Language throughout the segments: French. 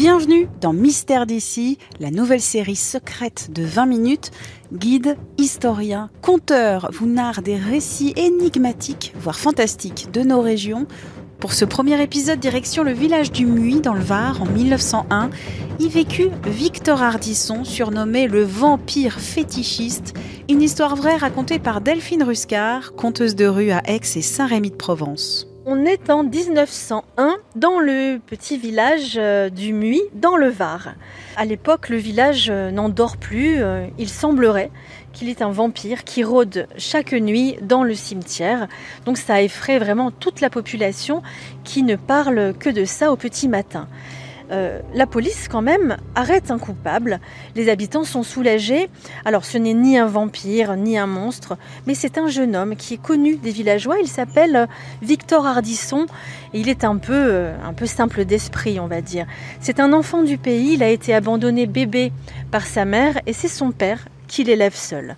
Bienvenue dans Mystère d'ici, la nouvelle série secrète de 20 minutes. Guide, historien, conteur vous narre des récits énigmatiques, voire fantastiques, de nos régions. Pour ce premier épisode, direction le village du Muy dans le Var en 1901, y vécut Victor Ardisson, surnommé le vampire fétichiste, une histoire vraie racontée par Delphine Ruscard, conteuse de rue à Aix et Saint-Rémy-de-Provence. On est en 1901 dans le petit village du Muy dans le Var. À l'époque, le village n'en dort plus. Il semblerait qu'il est un vampire qui rôde chaque nuit dans le cimetière. Donc ça effraie vraiment toute la population qui ne parle que de ça au petit matin. La police quand même arrête un coupable. Les habitants sont soulagés. Alors ce n'est ni un vampire ni un monstre, mais c'est un jeune homme qui est connu des villageois. Il s'appelle Victor Ardisson et il est un peu simple d'esprit, on va dire. C'est un enfant du pays. Il a été abandonné bébé par sa mère et c'est son père qui l'élève seul.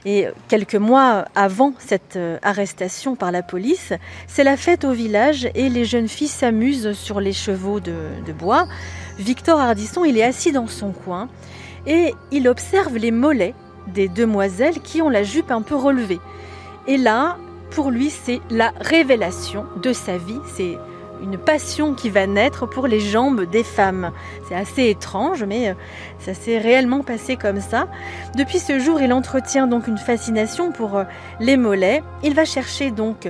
Et quelques mois avant cette arrestation par la police, c'est la fête au village et les jeunes filles s'amusent sur les chevaux de bois. Victor Ardisson, il est assis dans son coin et il observe les mollets des demoiselles qui ont la jupe un peu relevée. Et là, pour lui, c'est la révélation de sa vie. C'est une passion qui va naître pour les jambes des femmes. C'est assez étrange, mais ça s'est réellement passé comme ça. Depuis ce jour, il entretient donc une fascination pour les mollets. Il va chercher donc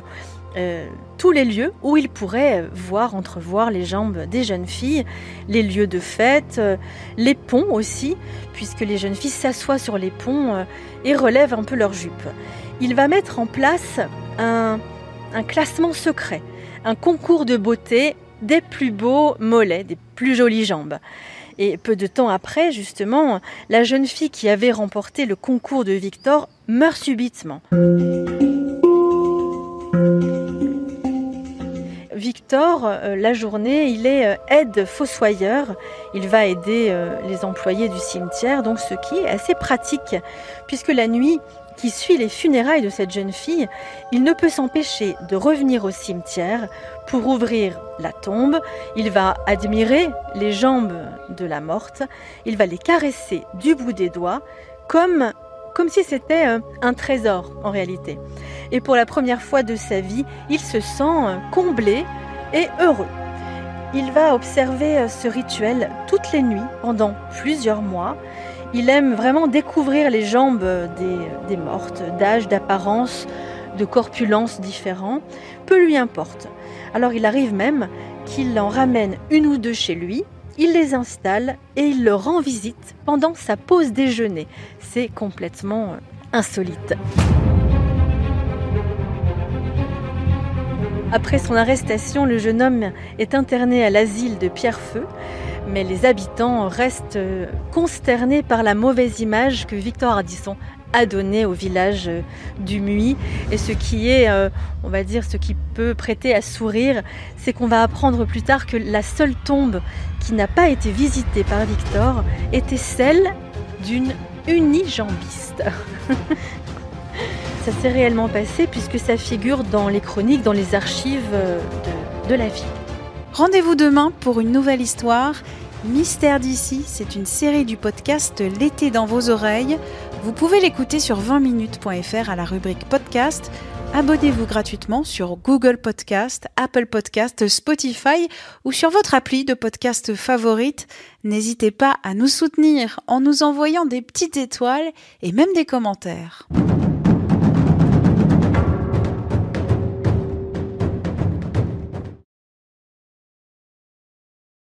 tous les lieux où il pourrait entrevoir les jambes des jeunes filles, les lieux de fête, les ponts aussi, puisque les jeunes filles s'assoient sur les ponts et relèvent un peu leurs jupes. Il va mettre en place un classement secret, un concours de beauté des plus beaux mollets, des plus jolies jambes. Et peu de temps après, justement, la jeune fille qui avait remporté le concours de Victor meurt subitement. Victor, la journée, il est aide-fossoyeur. Il va aider les employés du cimetière, donc ce qui est assez pratique, puisque la nuit qui suit les funérailles de cette jeune fille, il ne peut s'empêcher de revenir au cimetière pour ouvrir la tombe. Il va admirer les jambes de la morte, il va les caresser du bout des doigts, comme si c'était un trésor en réalité. Et pour la première fois de sa vie, il se sent comblé et heureux. Il va observer ce rituel toutes les nuits pendant plusieurs mois. Il aime vraiment découvrir les jambes des mortes, d'âge, d'apparence, de corpulence différents. Peu lui importe. Alors il arrive même qu'il en ramène une ou deux chez lui, il les installe et il leur rend visite pendant sa pause déjeuner. C'est complètement insolite. Après son arrestation, le jeune homme est interné à l'asile de Pierrefeu, mais les habitants restent consternés par la mauvaise image que Victor Ardisson a donnée au village du Muy. Et ce qui est, on va dire, ce qui peut prêter à sourire, c'est qu'on va apprendre plus tard que la seule tombe qui n'a pas été visitée par Victor était celle d'une unijambiste. Ça s'est réellement passé puisque ça figure dans les chroniques, dans les archives de la ville. Rendez-vous demain pour une nouvelle histoire. Mystère d'ici, c'est une série du podcast L'été dans vos oreilles. Vous pouvez l'écouter sur 20minutes.fr à la rubrique podcast. Abonnez-vous gratuitement sur Google Podcast, Apple Podcast, Spotify ou sur votre appli de podcast favorite. N'hésitez pas à nous soutenir en nous envoyant des petites étoiles et même des commentaires.